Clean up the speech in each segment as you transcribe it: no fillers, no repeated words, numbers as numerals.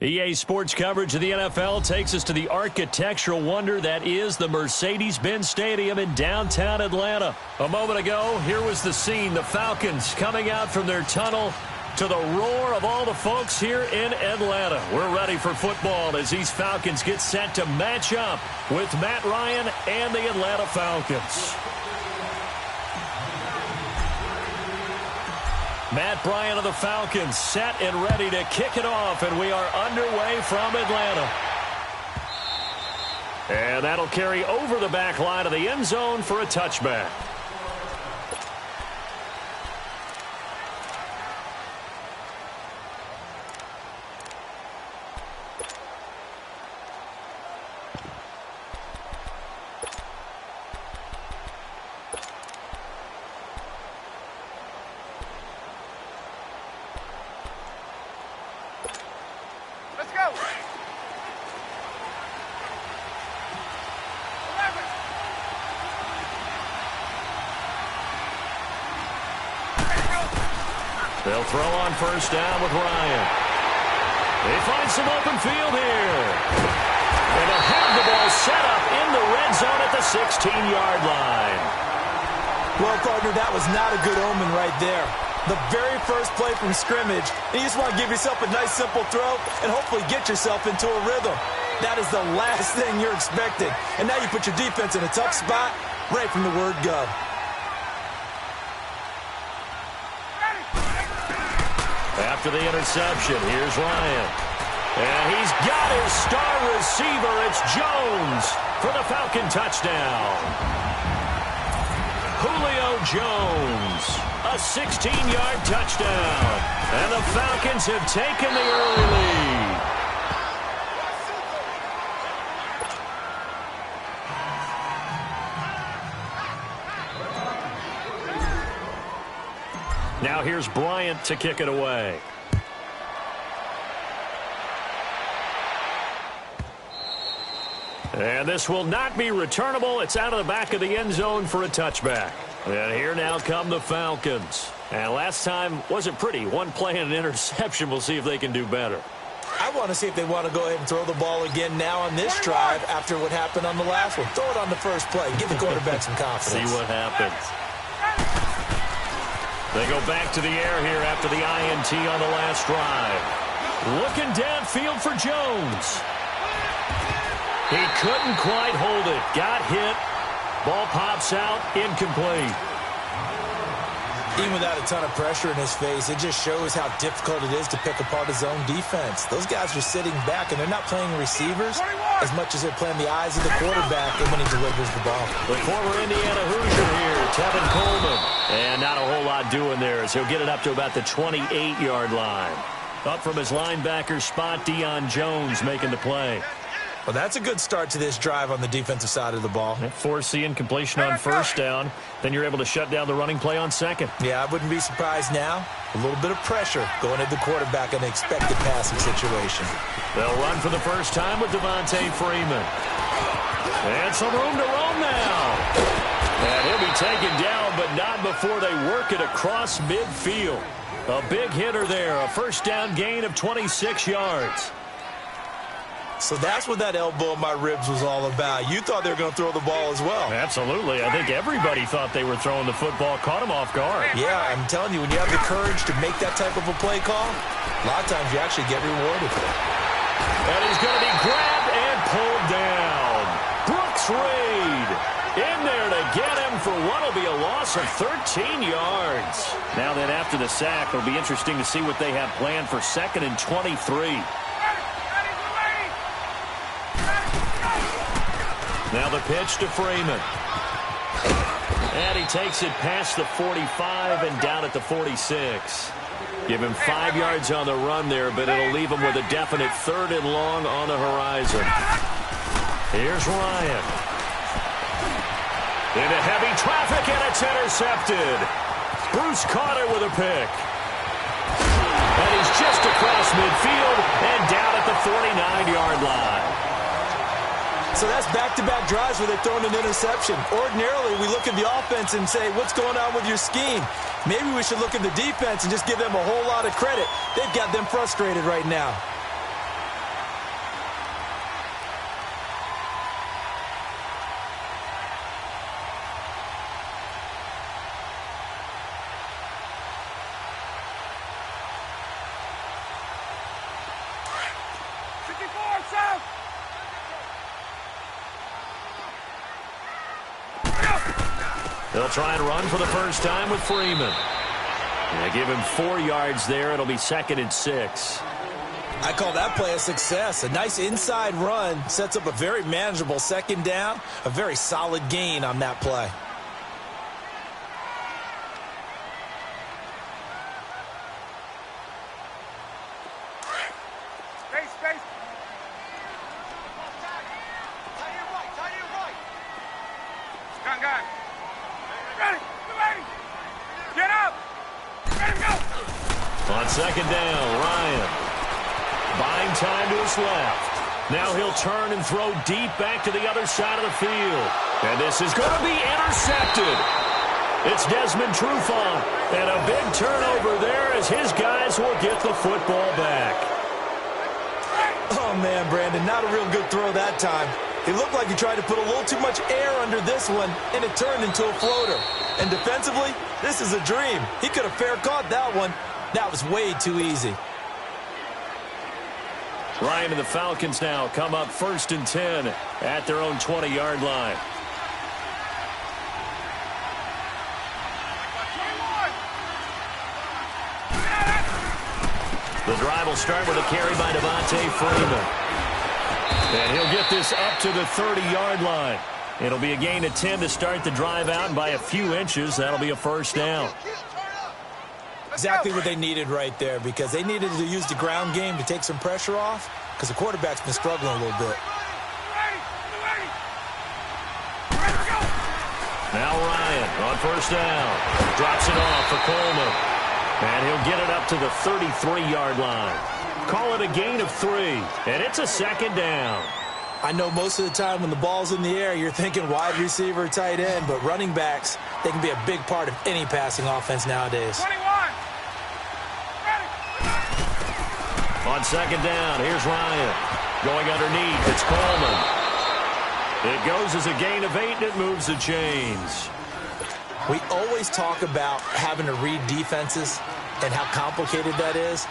EA Sports coverage of the NFL takes us to the architectural wonder that is the Mercedes-Benz Stadium in downtown Atlanta. A moment ago, here was the scene. The Falcons coming out from their tunnel to the roar of all the folks here in Atlanta. We're ready for football as these Falcons get set to match up with Matt Ryan and the Atlanta Falcons. Matt Ryan of the Falcons set and ready to kick it off, and we are underway from Atlanta. And that'll carry over the back line of the end zone for a touchback. They'll throw on first down with Ryan. They find some open field here. And they'll have the ball set up in the red zone at the 16-yard line. Well, partner, that was not a good omen right there. The very first play from scrimmage, and you just want to give yourself a nice, simple throw and hopefully get yourself into a rhythm. That is the last thing you're expecting. And now you put your defense in a tough spot right from the word go. After the interception, here's Ryan. And he's got his star receiver. It's Jones for the Falcon touchdown. Julio Jones, a 16-yard touchdown. And the Falcons have taken the early lead. Now here's Bryant to kick it away. And this will not be returnable. It's out of the back of the end zone for a touchback. And here now come the Falcons. And last time wasn't pretty. One play and an interception. We'll see if they can do better. I want to see if they want to go ahead and throw the ball again now on this drive after what happened on the last one. Throw it on the first play. Give the quarterback some confidence. See what happens. They go back to the air here after the INT on the last drive. Looking downfield for Jones. He couldn't quite hold it. Got hit. Ball pops out. Incomplete. Even without a ton of pressure in his face, it just shows how difficult it is to pick apart his own defense. Those guys are sitting back, and they're not playing receivers as much as they're playing the eyes of the quarterback and when he delivers the ball. The former Indiana Hoosier here, Tevin Coleman. And not a whole lot doing there as he'll get it up to about the 28-yard line. Up from his linebacker spot, Deion Jones making the play. Well, that's a good start to this drive on the defensive side of the ball. Force the incompletion on first down. Then you're able to shut down the running play on second. Yeah, I wouldn't be surprised now. A little bit of pressure going at the quarterback in an expected passing situation. They'll run for the first time with Devontae Freeman. And some room to roam now. And he'll be taken down, but not before they work it across midfield. A big hitter there. A first down gain of 26 yards. So that's what that elbow in my ribs was all about. You thought they were going to throw the ball as well. Absolutely. I think everybody thought they were throwing the football. Caught him off guard. Yeah, I'm telling you, when you have the courage to make that type of a play call, a lot of times you actually get rewarded for it. And he's going to be grabbed and pulled down. Brooks Reed in there to get him for what will be a loss of 13 yards. Now then, after the sack, it'll be interesting to see what they have planned for 2nd and 23. Now the pitch to Freeman. And he takes it past the 45 and down at the 46. Give him 5 yards on the run there, but it'll leave him with a definite 3rd and long on the horizon. Here's Ryan. Into heavy traffic, and it's intercepted. Bruce Carter with a pick. And he's just across midfield and down at the 49-yard line. So that's back-to-back drives where they're throwing an interception. Ordinarily, we look at the offense and say, what's going on with your scheme? Maybe we should look at the defense and just give them a whole lot of credit. They've got them frustrated right now. They'll try and run for the first time with Freeman. They give him 4 yards there. It'll be 2nd and 6. I call that play a success. A nice inside run sets up a very manageable 2nd down. A very solid gain on that play. On 2nd down, Ryan buying time to his left. Now he'll turn and throw deep back to the other side of the field. And this is going to be intercepted. It's Desmond Trufant. And a big turnover there as his guys will get the football back. Oh, man, Brandon, not a real good throw that time. It looked like he tried to put a little too much air under this one, and it turned into a floater. And defensively, this is a dream. He could have fair caught that one. That was way too easy. Ryan and the Falcons now come up 1st and 10 at their own 20-yard line. The drive will start with a carry by Devontae Freeman. And he'll get this up to the 30-yard line. It'll be a gain of 10 to start the drive out, and by a few inches, that'll be a 1st down. Exactly what they needed right there, because they needed to use the ground game to take some pressure off, because the quarterback's been struggling a little bit. Now Ryan on 1st down. Drops it off for Coleman. And he'll get it up to the 33-yard line. Call it a gain of 3, and it's a 2nd down. I know most of the time when the ball's in the air, you're thinking wide receiver, tight end, but running backs, they can be a big part of any passing offense nowadays. 21. On 2nd down, here's Ryan. Going underneath, it's Coleman. It goes as a gain of 8, and it moves the chains. We always talk about having to read defenses and how complicated that is.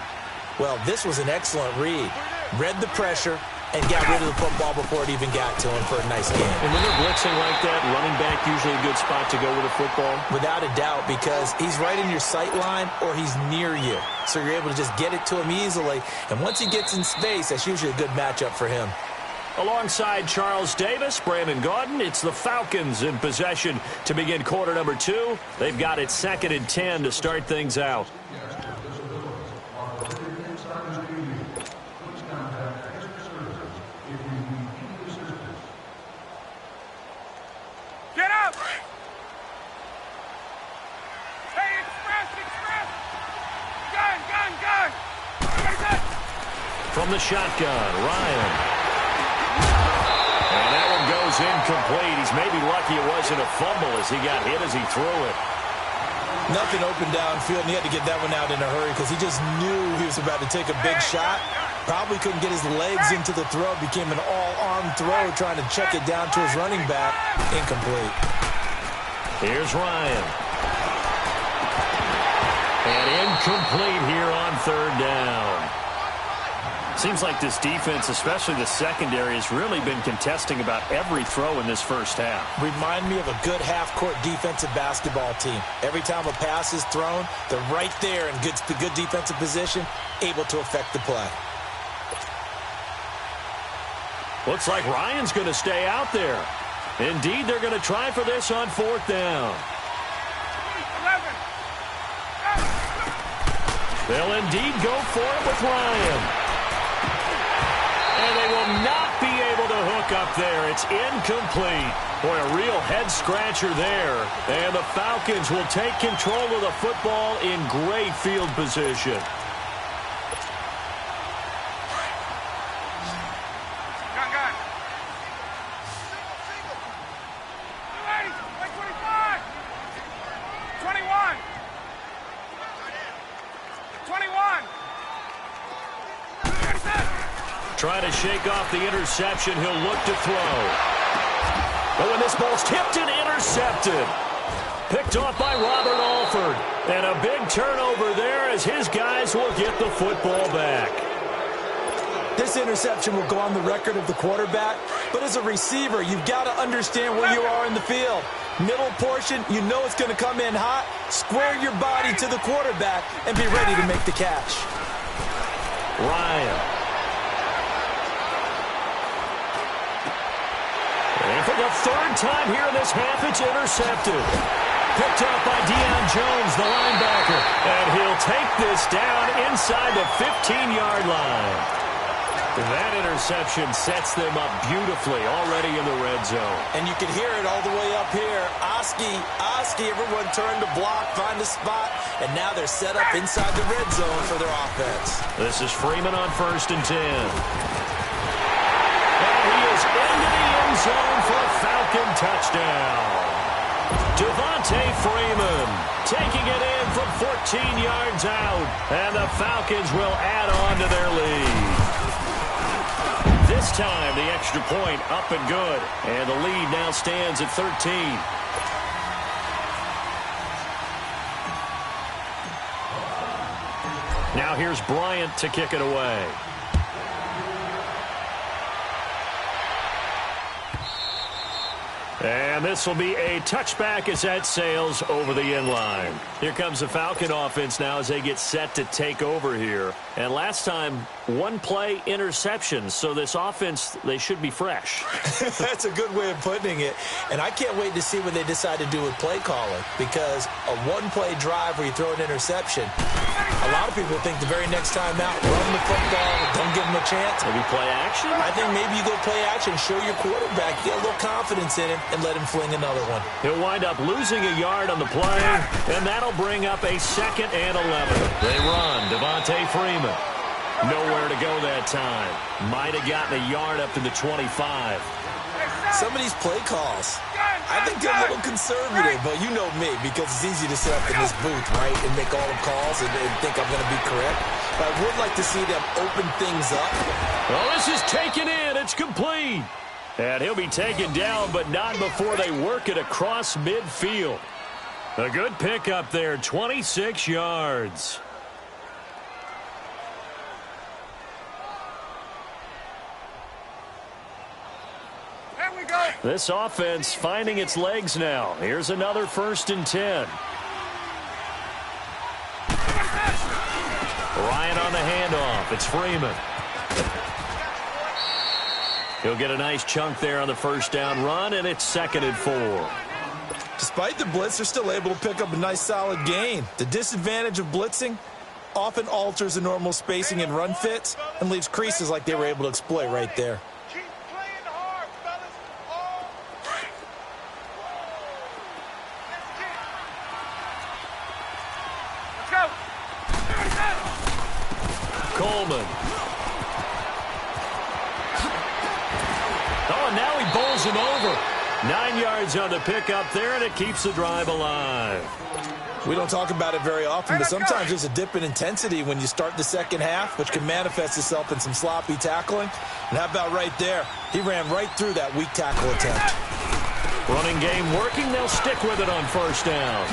Well, this was an excellent read. Read the pressure and got rid of the football before it even got to him for a nice game. And when they're blitzing like that, running back usually a good spot to go with the football? Without a doubt, because he's right in your sight line or he's near you. So you're able to just get it to him easily. And once he gets in space, that's usually a good matchup for him. Alongside Charles Davis, Brandon Gaudin, it's the Falcons in possession to begin quarter number 2. They've got it 2nd and 10 to start things out. Get up! Hey, express! Gun! Everybody good! From the shotgun, Ryan. And that one goes incomplete. He's maybe lucky it wasn't a fumble as he got hit as he threw it. Nothing open downfield, and he had to get that one out in a hurry because he just knew he was about to take a big shot. Probably couldn't get his legs into the throw. Became an all-arm throw trying to check it down to his running back. Incomplete. Here's Ryan. And incomplete here on 3rd down. Seems like this defense, especially the secondary, has really been contesting about every throw in this first half. Remind me of a good half-court defensive basketball team. Every time a pass is thrown, they're right there in good defensive position, able to affect the play. Looks like Ryan's going to stay out there. Indeed, they're going to try for this on 4th down. 11. They'll indeed go for it with Ryan. And they will not be able to hook up there. It's incomplete. Boy, a real head-scratcher there. And the Falcons will take control of the football in great field position. Gun. 25. 21. 21. Trying to shake off the interception. He'll look to throw. But when this ball's tipped and intercepted. Picked off by Robert Alford. And a big turnover there as his guys will get the football back. This interception will go on the record of the quarterback, but as a receiver, you've got to understand where you are in the field. Middle portion, you know it's going to come in hot. Square your body to the quarterback and be ready to make the catch. Ryan. And for the third time here in this half, it's intercepted. Picked up by Deion Jones, the linebacker. And he'll take this down inside the 15-yard line. That interception sets them up beautifully already in the red zone. And you can hear it all the way up here. Oski, everyone turned to block, find a spot, and now they're set up inside the red zone for their offense. This is Freeman on 1st and 10. And he is into the end zone for a Falcon touchdown. Devontae Freeman taking it in from 14 yards out, and the Falcons will add on to their lead. This time, the extra point up and good, and the lead now stands at 13. Now here's Bryant to kick it away. And this will be a touchback as that sails over the end line. Here comes the Falcon offense now as they get set to take over here. And last time, one play interception. So this offense, they should be fresh. That's a good way of putting it. And I can't wait to see what they decide to do with play calling. Because a one-play drive where you throw an interception, a lot of people think the very next time out, run the football, don't give them a chance. Maybe play action? I think maybe you go play action, show your quarterback, get a little confidence in him, and let him fling another one. He'll wind up losing a yard on the play, and that'll bring up a 2nd and 11. They run. Devontae Freeman. Nowhere to go that time. Might have gotten a yard up to the 25. Some of these play calls, I think they're a little conservative, but you know me, because it's easy to sit up in this booth, right, and make all the calls and think I'm going to be correct. But I would like to see them open things up. Well, this is taken in. It's complete. And he'll be taken down, but not before they work it across midfield. A good pickup there, 26 yards. There we go. This offense finding its legs now. Here's another 1st and 10. Ryan on the handoff. It's Freeman. He'll get a nice chunk there on the 1st down run, and it's 2nd and 4. Despite the blitz, they're still able to pick up a nice solid gain. The disadvantage of blitzing often alters the normal spacing and run fits and leaves creases like they were able to exploit right there. Keep playing hard, fellas. All right. Let's go. Coleman. Oh, and now he bowls him over. 9 yards on the pickup there, and it keeps the drive alive. We don't talk about it very often, but sometimes there's a dip in intensity when you start the second half, which can manifest itself in some sloppy tackling. And how about right there? He ran right through that weak tackle attempt. Running game working. They'll stick with it on 1st down.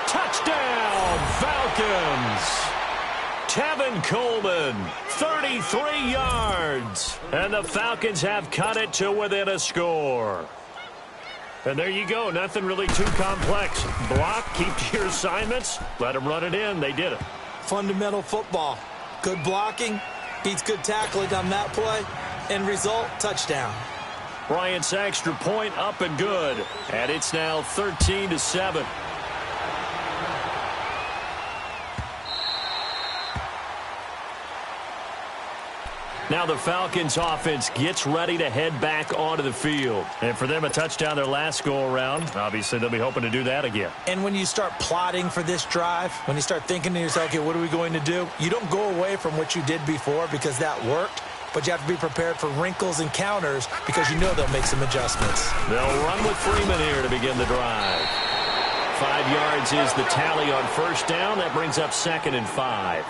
Touchdown, Falcons! Tevin Coleman, 33 yards. And the Falcons have cut it to within a score. And there you go. Nothing really too complex. Block, keep to your assignments, let them run it in. They did it. Fundamental football. Good blocking beats good tackling on that play. End result, touchdown. Bryant's extra point up and good. And it's now 13-7. Now the Falcons offense gets ready to head back onto the field. And for them, a touchdown their last go-around. Obviously, they'll be hoping to do that again. And when you start plotting for this drive, when you start thinking to yourself, okay, what are we going to do? You don't go away from what you did before because that worked. But you have to be prepared for wrinkles and counters because you know they'll make some adjustments. They'll run with Freeman here to begin the drive. 5 yards is the tally on 1st down. That brings up 2nd and 5.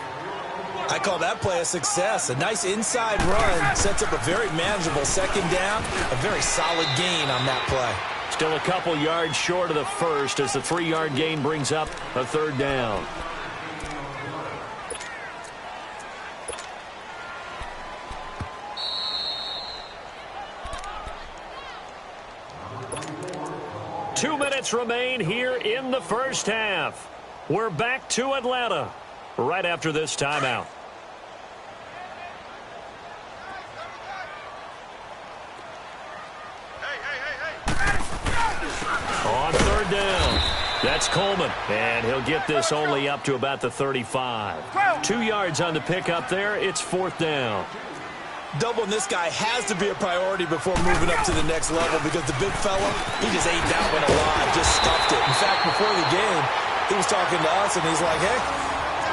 I call that play a success. A nice inside run sets up a very manageable 2nd down. A very solid gain on that play. Still a couple yards short of the 1st as the 3-yard gain brings up a 3rd down. 2 minutes remain here in the first half. We're back to Atlanta right after this timeout. On third down, that's Coleman, and he'll get this only up to about the 35. 2 yards on the pickup there. It's fourth down. Doubling this guy has to be a priority before moving up to the next level because the big fella, he just ate that one alive, just stuffed it. In fact, before the game, he was talking to us, and he's like, hey,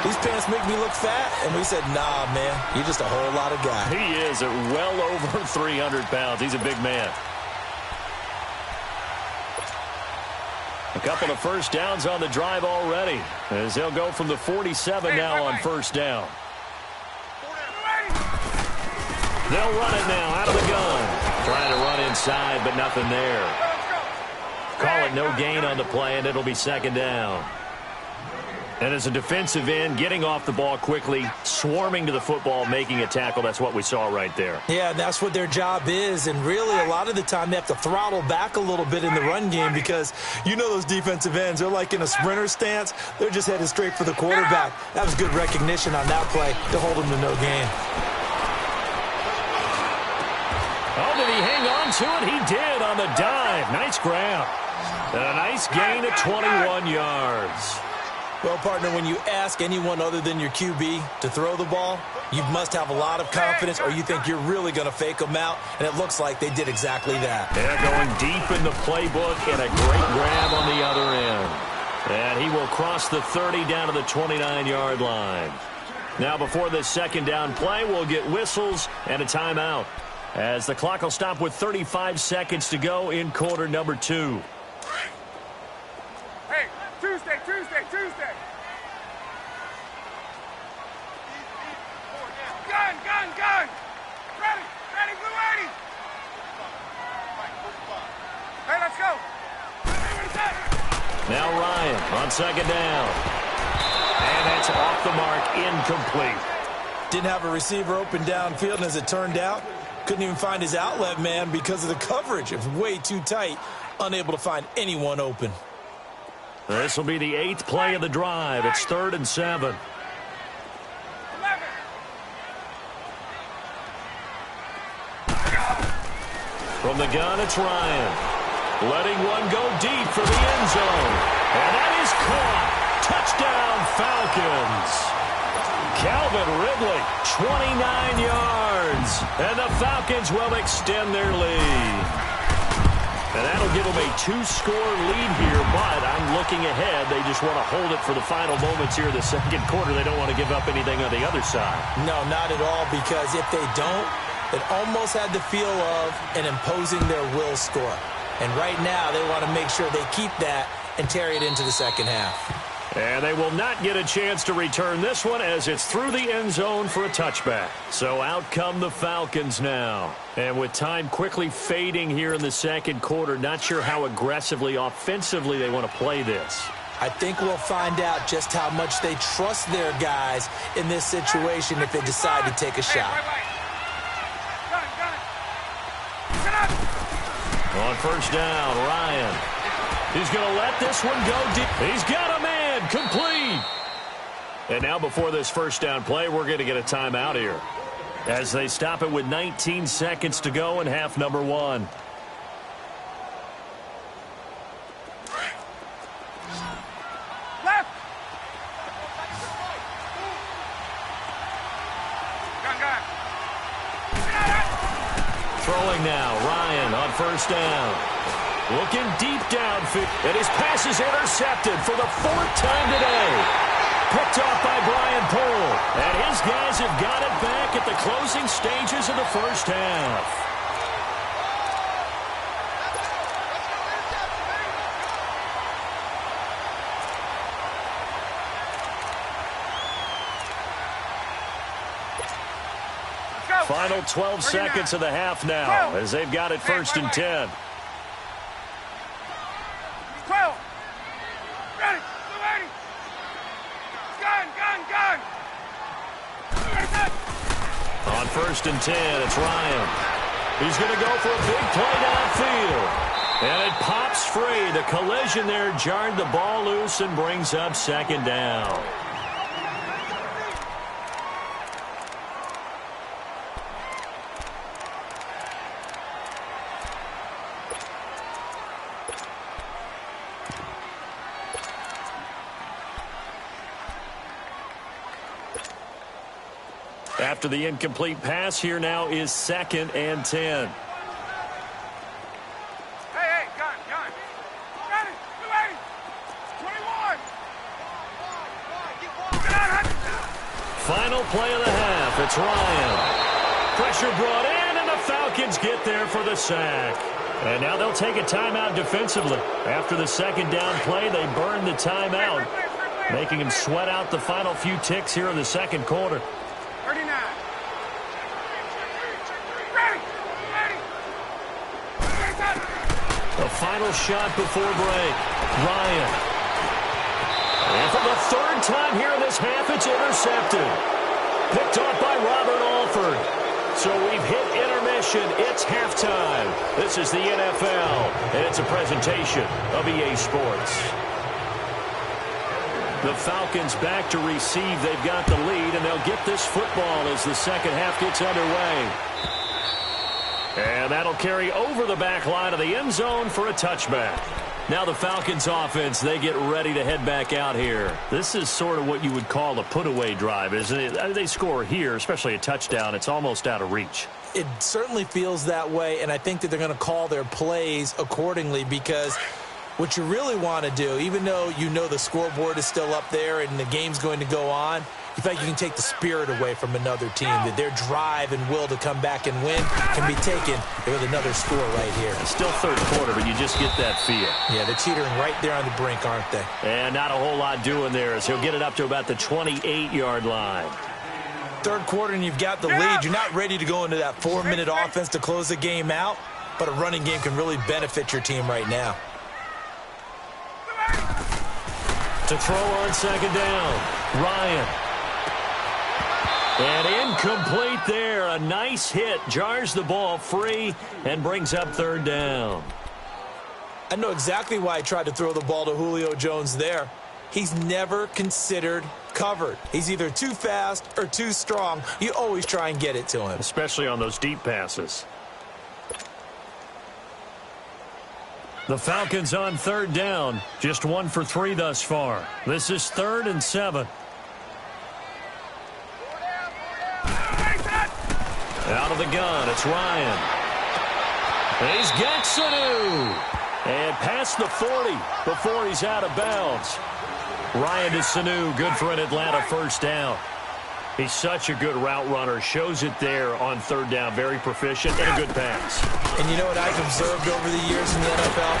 these pants make me look fat. And we said, nah, man, you're just a whole lot of guy. He is at well over 300 pounds. He's a big man. A couple of first downs on the drive already, as they'll go from the 47 now on first down. They'll run it now out of the gun. Trying to run inside, but nothing there. Call it no gain on the play, and it'll be second down. And as a defensive end, getting off the ball quickly, swarming to the football, making a tackle, that's what we saw right there. Yeah, that's what their job is, and really a lot of the time they have to throttle back a little bit in the run game because you know those defensive ends, they're like in a sprinter stance. They're just headed straight for the quarterback. That was good recognition on that play to hold him to no gain. Oh, did he hang on to it? He did on the dive. Nice grab. And a nice gain of 21 yards. Well, partner, when you ask anyone other than your QB to throw the ball, you must have a lot of confidence or you think you're really going to fake them out, and it looks like they did exactly that. They're going deep in the playbook and a great grab on the other end. And he will cross the 30 down to the 29-yard line. Now, before this second down play, we'll get whistles and a timeout, as the clock will stop with 35 seconds to go in quarter number 2. Hey, Tuesday. Gun. Ready, blue 80. Hey, let's go. Now Ryan on second down. And that's off the mark, incomplete. Didn't have a receiver open downfield, and as it turned out, couldn't even find his outlet man because of the coverage. It was way too tight, unable to find anyone open. This will be the 8th play of the drive. It's 3rd and 7. From the gun, it's Ryan. Letting one go deep for the end zone. And that is caught. Touchdown, Falcons. Calvin Ridley, 29 yards. And the Falcons will extend their lead. And that'll give them a 2-score lead here, but I'm looking ahead. They just want to hold it for the final moments here in the second quarter. They don't want to give up anything on the other side. No, not at all, because if they don't, it almost had the feel of an imposing their will score. And right now, they want to make sure they keep that and carry it into the second half. And they will not get a chance to return this one as it's through the end zone for a touchback. So out come the Falcons now. And with time quickly fading here in the second quarter, not sure how aggressively, offensively they want to play this. I think we'll find out just how much they trust their guys in this situation if they decide to take a shot. On first down, Ryan. He's going to let this one go deep. He's got a man, complete. And now before this first down play, we're going to get a timeout here, as they stop it with 19 seconds to go in half number 1. Left. Gun. Throwing now, Ryan on first down. Looking deep downfield, and his pass is intercepted for the 4th time today. Picked off by Brian Poole, and his guys have got it back at the closing stages of the first half. Final 12 seconds of the half now, as they've got it 1st and 10. 12. Ready. Blue 80. Gun. On 1st and 10, it's Ryan. He's going to go for a big play downfield. And it pops free. The collision there jarred the ball loose and brings up second down. After the incomplete pass, here now is 2nd and 10. Hey, gun. Ready, 280, 21. Final play of the half. It's Ryan. Pressure brought in, and the Falcons get there for the sack. And now they'll take a timeout defensively. After the second down play, they burn the timeout, making them sweat out the final few ticks here in the second quarter. 39. Ready. The final shot before break. Ryan. And for the third time here in this half, it's intercepted. Picked off by Robert Alford. So we've hit intermission. It's halftime. This is the NFL, and it's a presentation of EA Sports. The Falcons back to receive. They've got the lead, and they'll get this football as the second half gets underway. And that'll carry over the back line of the end zone for a touchback. Now the Falcons offense, they get ready to head back out here. This is sort of what you would call a put-away drive, isn't it? They score here, especially a touchdown. It's almost out of reach. It certainly feels that way, and I think that they're going to call their plays accordingly, because what you really want to do, even though you know the scoreboard is still up there and the game's going to go on, you feel like you can take the spirit away from another team, that their drive and will to come back and win can be taken with another score right here. It's still third quarter, but you just get that feel. Yeah, they're teetering right there on the brink, aren't they? And not a whole lot doing there, as he'll get it up to about the 28-yard line. Third quarter and you've got the lead. You're not ready to go into that 4-minute offense to close the game out, but a running game can really benefit your team right now. To throw on second down, Ryan. And incomplete there. A nice hit. Jars the ball free and brings up third down. I know exactly why I tried to throw the ball to Julio Jones there. He's never considered covered. He's either too fast or too strong. You always try and get it to him. Especially on those deep passes. The Falcons on third down. Just 1 for 3 thus far. This is 3rd and 7. Out of the gun, it's Ryan. He's got Sanu. And past the 40 before he's out of bounds. Ryan to Sanu, good for an Atlanta first down. He's such a good route runner. Shows it there on third down. Very proficient and a good pass. And you know what I've observed over the years in the NFL?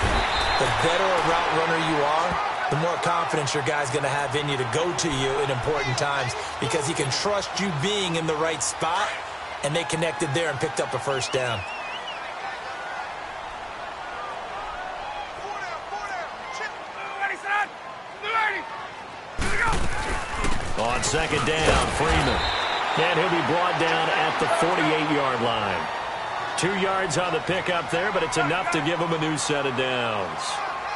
The better a route runner you are, the more confidence your guy's going to have in you to go to you in important times, because he can trust you being in the right spot, and they connected there and picked up a first down. On second down, Freeman. And he'll be brought down at the 48-yard line. 2 yards on the pickup there, but it's enough to give him a new set of downs.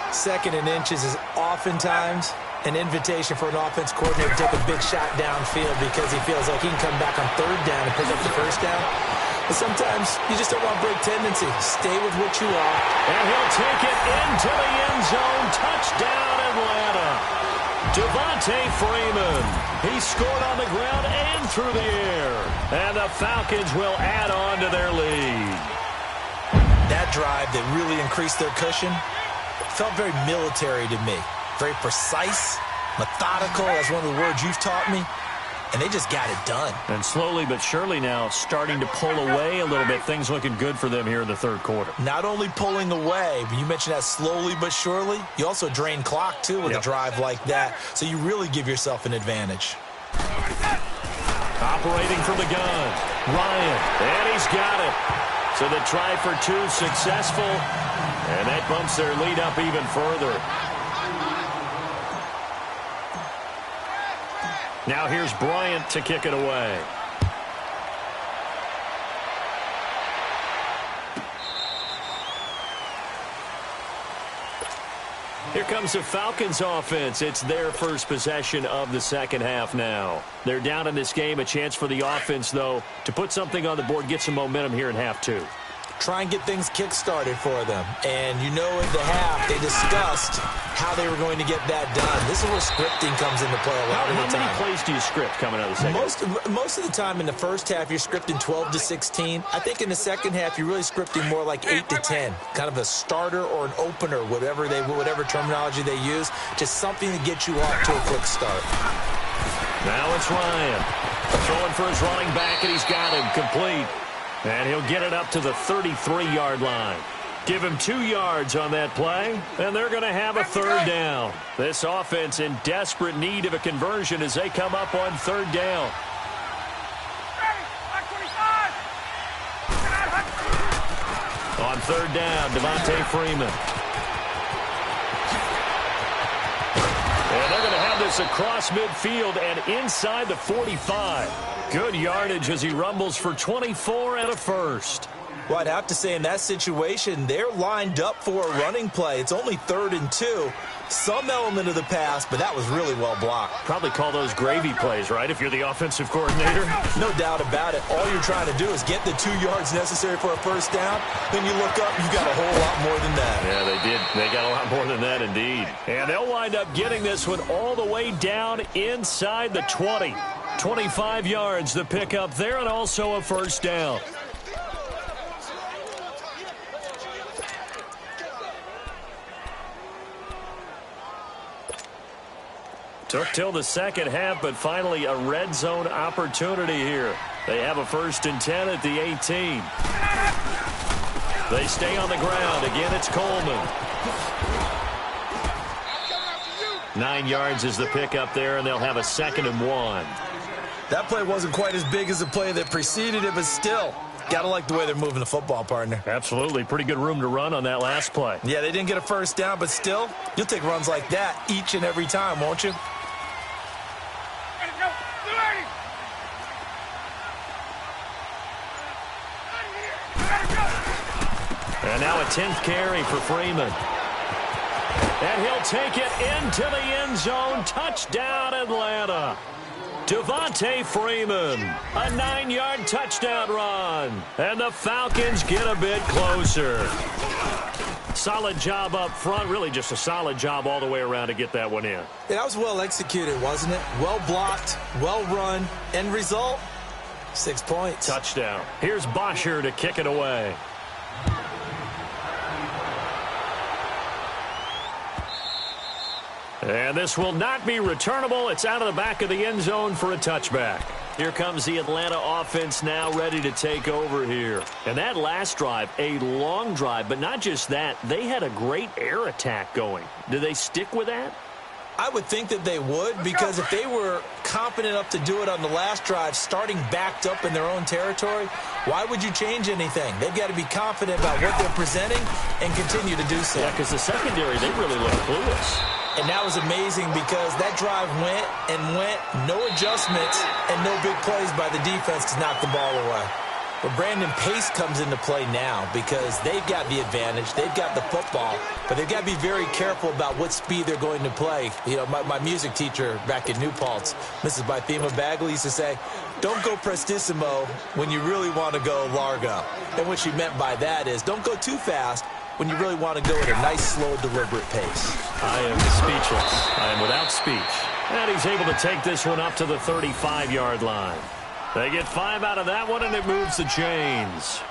2nd and inches is oftentimes an invitation for an offense coordinator to take a big shot downfield because he feels like he can come back on third down and pick up the first down. But sometimes you just don't want break tendency. Stay with what you are. And he'll take it into the end zone. Touchdown, Atlanta. Devontae Freeman. He scored on the ground and through the air. And the Falcons will add on to their lead. That drive that really increased their cushion felt very military to me. Very precise, methodical, that's one of the words you've taught me. And they just got it done. And slowly but surely now starting to pull away a little bit. Things looking good for them here in the third quarter. Not only pulling away, but you mentioned that slowly but surely. You also drain clock, too, with a drive like that. So you really give yourself an advantage. Operating from the gun, Ryan. And he's got it. So the try for 2 successful. And that bumps their lead up even further. Now here's Bryant to kick it away. Here comes the Falcons offense. It's their first possession of the second half now. They're down in this game. A chance for the offense, though, to put something on the board, get some momentum here in half two. Try and get things kick-started for them. And you know in the half, they discussed how they were going to get that done. This is where scripting comes into play a lot of the time. How many plays do you script coming out of the second half? Most of the time in the first half, you're scripting 12 to 16. I think in the second half, you're really scripting more like 8 to 10. Kind of a starter or an opener, whatever terminology they use. Just something to get you off to a quick start. Now it's Ryan. Throwing for his running back, and he's got him complete. And he'll get it up to the 33-yard line. Give him 2 yards on that play, and they're going to have a third down. This offense in desperate need of a conversion as they come up on third down. On third down, Devontae Freeman. And they're going to have this across midfield and inside the 45. Good yardage as he rumbles for 24 and a first. Well, I'd have to say in that situation, they're lined up for a running play. It's only 3rd and 2. Some element of the pass, but that was really well blocked. Probably call those gravy plays, right, if you're the offensive coordinator? No doubt about it. All you're trying to do is get the 2 yards necessary for a first down. Then you look up, you've got a whole lot more than that. Yeah, they did. They got a lot more than that, indeed. And they'll wind up getting this one all the way down inside the 20. 25 yards, the pickup there, and also a first down. Took till the second half, but finally a red zone opportunity here. They have a 1st and 10 at the 18. They stay on the ground. Again, it's Coleman. 9 yards is the pickup there, and they'll have a 2nd and 1. That play wasn't quite as big as the play that preceded it, but still, gotta like the way they're moving the football, partner. Absolutely. Pretty good room to run on that last play. Yeah, they didn't get a first down, but still, you'll take runs like that each and every time, won't you? And now a 10th carry for Freeman. And he'll take it into the end zone. Touchdown, Atlanta. Devontae Freeman, a 9-yard touchdown run. And the Falcons get a bit closer. Solid job up front. Really just a solid job all the way around to get that one in. Yeah, that was well executed, wasn't it? Well blocked, well run. End result, 6 points. Touchdown. Here's Bosher to kick it away. And this will not be returnable. It's out of the back of the end zone for a touchback. Here comes the Atlanta offense now ready to take over here. And that last drive, a long drive, but not just that. They had a great air attack going. Do they stick with that? I would think that they would, because if they were confident enough to do it on the last drive, starting backed up in their own territory, why would you change anything? They've got to be confident about what they're presenting and continue to do so. Yeah, because the secondary, they really look clueless. And that was amazing because that drive went and went, no adjustments, and no big plays by the defense to knock the ball away. But Brandon, pace comes into play now because they've got the advantage. They've got the football, but they've got to be very careful about what speed they're going to play. You know, my music teacher back in New Paltz, Mrs. Bythema Bagley, used to say, don't go prestissimo when you really want to go largo. And what she meant by that is don't go too fast when you really want to go at a nice, slow, deliberate pace. I am speechless. I am without speech. And he's able to take this one up to the 35-yard line. They get 5 out of that one, and it moves the chains.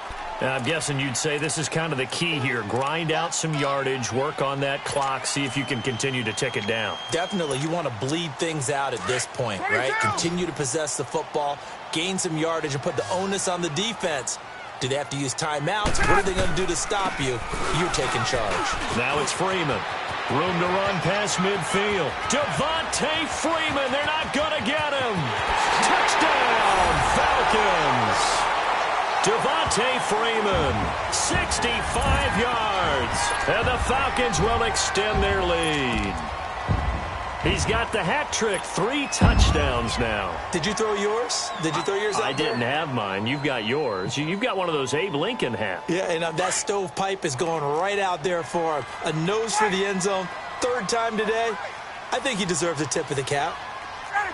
And I'm guessing you'd say this is kind of the key here. Grind out some yardage, work on that clock, see if you can continue to tick it down. Definitely. You want to bleed things out at this point, right? Continue to possess the football, gain some yardage, and put the onus on the defense. Do they have to use timeouts? What are they going to do to stop you? You're taking charge. Now it's Freeman. Room to run past midfield. Devontae Freeman. They're not going to get him. Touchdown, Falcons. Devontae Freeman, 65 yards. And the Falcons will extend their lead. He's got the hat trick, 3 touchdowns now. Did you throw yours? Did you throw yours out I didn't have mine. You've got yours. You've got one of those Abe Lincoln hats. Yeah, and that stovepipe is going right out there for him. A nose for the end zone. third time today. I think he deserves a tip of the cap. Ready.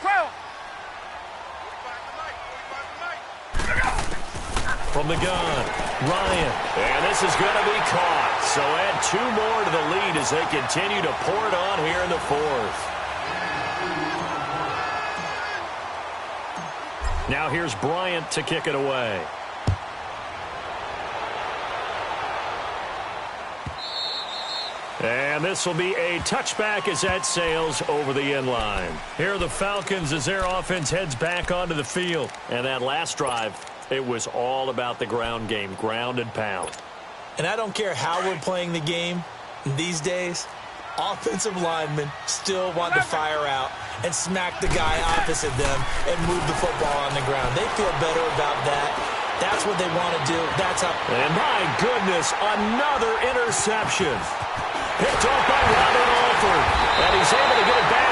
12. 45 tonight. From the gun, Ryan. And this is going to be caught. So add 2 more to the lead as they continue to pour it on here in the fourth. Now here's Bryant to kick it away. And this will be a touchback as that sails over the end line. Here are the Falcons as their offense heads back onto the field. And that last drive, it was all about the ground game, ground and pound. And I don't care how we're playing the game these days, offensive linemen still want to fire out and smack the guy opposite them and move the football on the ground. They feel better about that. That's what they want to do. That's how. And my goodness, another interception. Picked off by Robert Alford. And he's able to get it back